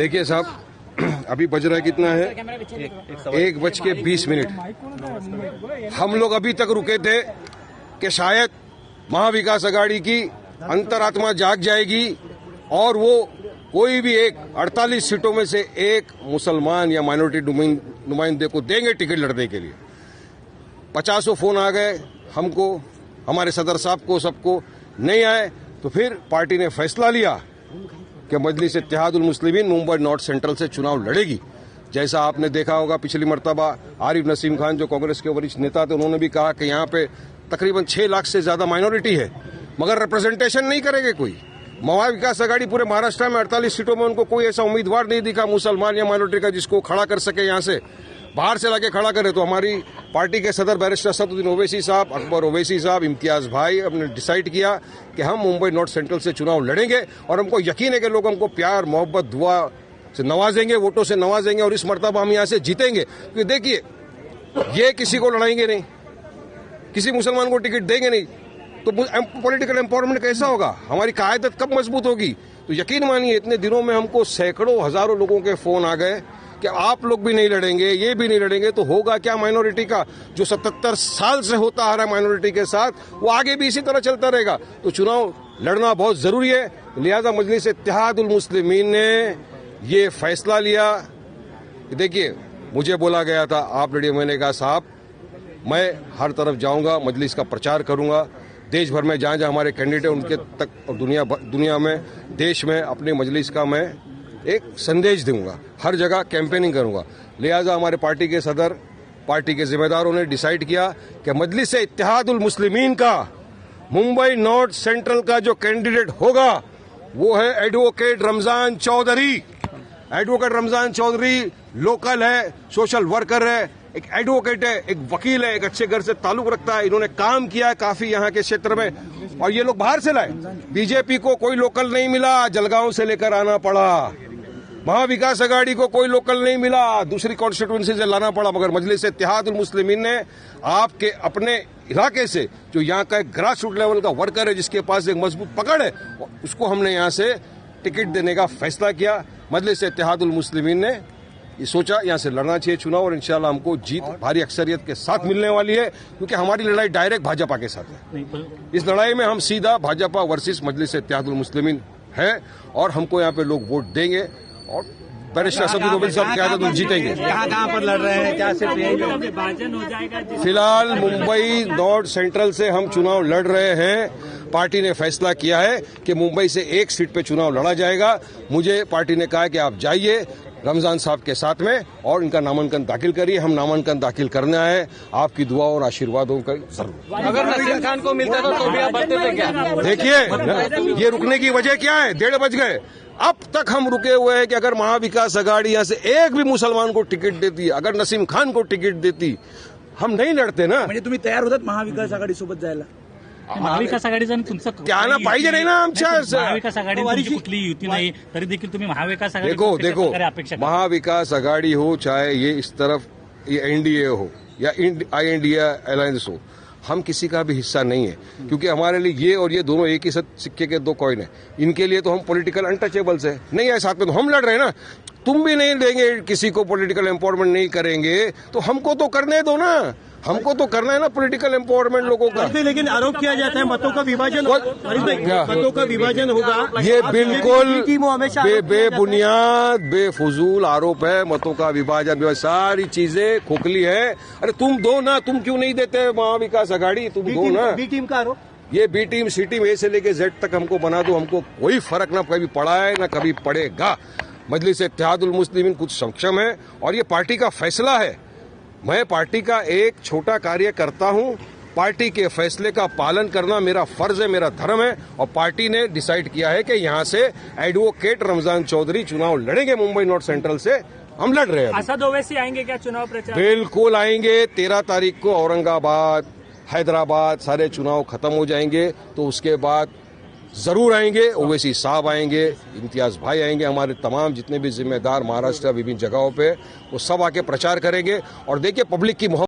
देखिए साहब, अभी बज रहा है कितना है, 1:20। हम लोग अभी तक रुके थे कि शायद महाविकास आघाड़ी की अंतरात्मा जाग जाएगी और वो कोई भी एक 48 सीटों में से एक मुसलमान या माइनॉरिटी नुमाइंदे को देंगे टिकट लड़ने के लिए। 50 फोन आ गए हमको, हमारे सदर साहब को, सबको नहीं आए, तो फिर पार्टी ने फैसला लिया कि मजलिस इत्तेहादुल मुस्लिमीन मुंबई नॉर्थ सेंट्रल से चुनाव लड़ेगी। जैसा आपने देखा होगा पिछली मर्तबा आरिफ नसीम खान जो कांग्रेस के वरिष्ठ नेता थे, उन्होंने भी कहा कि यहाँ पे तकरीबन 6 लाख से ज्यादा माइनॉरिटी है, मगर रिप्रेजेंटेशन नहीं करेंगे कोई। महाविकास आघाड़ी पूरे महाराष्ट्र में 48 सीटों में उनको कोई ऐसा उम्मीदवार नहीं दिखा मुसलमान या माइनॉरिटी का जिसको खड़ा कर सके, यहाँ से बाहर से लाके खड़ा करे। तो हमारी पार्टी के सदर बैरिस्टर असदुद्दीन ओवैसी साहब, अकबर ओवैसी साहब, इम्तियाज भाई हमने डिसाइड किया कि हम मुंबई नॉर्थ सेंट्रल से चुनाव लड़ेंगे और हमको यकीन है कि लोग हमको प्यार, मोहब्बत, दुआ से नवाजेंगे, वोटों से नवाजेंगे और इस मर्तबा हम यहाँ से जीतेंगे। क्योंकि देखिए, ये किसी को लड़ाएंगे नहीं, किसी मुसलमान को टिकट देंगे नहीं, तो पॉलिटिकल एम्पावरमेंट कैसा होगा, हमारी कायदत कब मजबूत होगी। तो यकीन मानिए इतने दिनों में हमको सैकड़ों हजारों लोगों के फोन आ गए कि आप लोग भी नहीं लड़ेंगे, ये भी नहीं लड़ेंगे, तो होगा क्या माइनॉरिटी का। जो 77 साल से होता आ रहा है माइनॉरिटी के साथ, वो आगे भी इसी तरह चलता रहेगा। तो चुनाव लड़ना बहुत जरूरी है, लिहाजा मजलिस इत्तेहादुल मुस्लिमीन ने ये फैसला लिया। देखिए, मुझे बोला गया था आप लड़िए, मैंने कहा साहब मैं हर तरफ जाऊंगा, मजलिस का प्रचार करूंगा, देश भर में जहां जहां हमारे कैंडिडेट उनके तक, और दुनिया में, देश में अपनी मजलिस का मैं एक संदेश दूंगा, हर जगह कैंपेनिंग करूंगा। लिहाजा हमारे पार्टी के सदर, पार्टी के जिम्मेदारों ने डिसाइड किया कि मजलिस इत्तेहादुल मुस्लिमीन का मुंबई नॉर्थ सेंट्रल का जो कैंडिडेट होगा वो है advocate Ramzan Chaudhary. Advocate Ramzan Chaudhary local है, सोशल वर्कर है, एक एडवोकेट है, एक वकील है, एक अच्छे घर से ताल्लुक रखता है, इन्होंने काम किया है काफी यहाँ के क्षेत्र में, और ये लोग बाहर से लाए। बीजेपी को कोई लोकल नहीं मिला, जलगांव से लेकर आना पड़ा। महाविकास आघाड़ी को कोई लोकल नहीं मिला, दूसरी कॉन्स्टिट्यूएंसी से लाना पड़ा, मगर मजलिस इत्तेहादुल मुस्लिमीन ने आपके अपने इलाके से, जो यहाँ का एक ग्रास रूट लेवल का वर्कर है, जिसके पास एक मजबूत पकड़ है, उसको हमने यहाँ से टिकट देने का फैसला किया। मजलिस इत्तेहादुल मुस्लिमीन ने ये सोचा यहाँ से लड़ना चाहिए चुनाव, और इंशाल्लाह हमको जीत भारी अक्सरियत के साथ मिलने वाली है, क्योंकि हमारी लड़ाई डायरेक्ट भाजपा के साथ है। इस लड़ाई में हम सीधा भाजपा वर्सेस मजलिस इत्तेहादुल मुस्लिमीन है, और हमको यहाँ पे लोग वोट देंगे और बैरिस्टर असदुद्दीन ओवैसी साहब की आदत जीतेंगे। कहाँ पर लड़ रहे हैं, क्या सिर्फ फिलहाल मुंबई नॉर्थ सेंट्रल से हम चुनाव लड़ रहे हैं। पार्टी ने फैसला किया है कि मुंबई से एक सीट पे चुनाव लड़ा जाएगा। मुझे पार्टी ने कहा कि आप जाइए रमजान साहब के साथ में और इनका नामांकन दाखिल करिए। हम नामांकन दाखिल करने आए, आपकी दुआ और आशीर्वादों का जरूर। अगर नसीम खान को मिलता था तो भी आप बढ़ते थे क्या? देखिए, ये रुकने की वजह क्या है, 1:30 बज गए, अब तक हम रुके हुए हैं कि अगर महाविकास आघाड़ी यहाँ से एक भी मुसलमान को टिकट देती, अगर नसीम खान को टिकट देती, हम नहीं लड़ते ना। म्हणजे तुम्ही तयार होतात महाविकास आघाडी सोबत जायला? महाविकास आघाडीचा तुमचं क्या ना पाहिजे नाही ना आमच्या महाविकास आघाडी कुठली युती नाही तरी देखील तुम्ही महाविकास आघाडी देखो अपेक्षा महाविकास आघाड़ी हो, चाहे ये इस तरफ ये एनडीए हो या INDA अलायंस हो, हम किसी का भी हिस्सा नहीं है, क्योंकि हमारे लिए ये और ये दोनों एक ही सिक्के के दो कॉइन है। इनके लिए तो हम पॉलिटिकल अनटचेबल्स है, नहीं है साथ में, तो हम लड़ रहे हैं ना। तुम भी नहीं देंगे किसी को, पॉलिटिकल एम्पावरमेंट नहीं करेंगे, तो हमको तो करने दो ना, हमको तो करना है ना पॉलिटिकल एम्पावरमेंट लोगों का। लेकिन आरोप किया जाता है मतों का विभाजन, मतों का विभाजन होगा, ये बिल्कुल बेबुनियाद बेफजूल आरोप है। मतों का विभाजन, सारी चीजें खोखली है। अरे तुम दो ना, तुम क्यों नहीं देते महाविकास आघाड़ी, तुम दो ना। बी टीम का आरोप, ये बी टीम सी टीम ए से लेके जेड तक हमको बना दो, हमको कोई फर्क ना कभी पड़ा है ना कभी पड़ेगा। मजलिस इत्तेहादुल मुस्लिमीन कुछ सक्षम है और ये पार्टी का फैसला है। मैं पार्टी का एक छोटा कार्यकर्ता हूं, पार्टी के फैसले का पालन करना मेरा फर्ज है, मेरा धर्म है, और पार्टी ने डिसाइड किया है कि यहां से एडवोकेट रमजान चौधरी चुनाव लड़ेंगे मुंबई नॉर्थ सेंट्रल से। हम लड़ रहे हैं। असद ओवैसी आएंगे क्या चुनाव प्रचार? बिल्कुल आएंगे। 13 तारीख को औरंगाबाद, हैदराबाद सारे चुनाव खत्म हो जाएंगे, तो उसके बाद जरूर आएंगे। ओवैसी साहब आएंगे, इम्तियाज भाई आएंगे, हमारे तमाम जितने भी जिम्मेदार महाराष्ट्र विभिन्न जगहों पे, वो सब आके प्रचार करेंगे। और देखिए, पब्लिक की मोहब्बत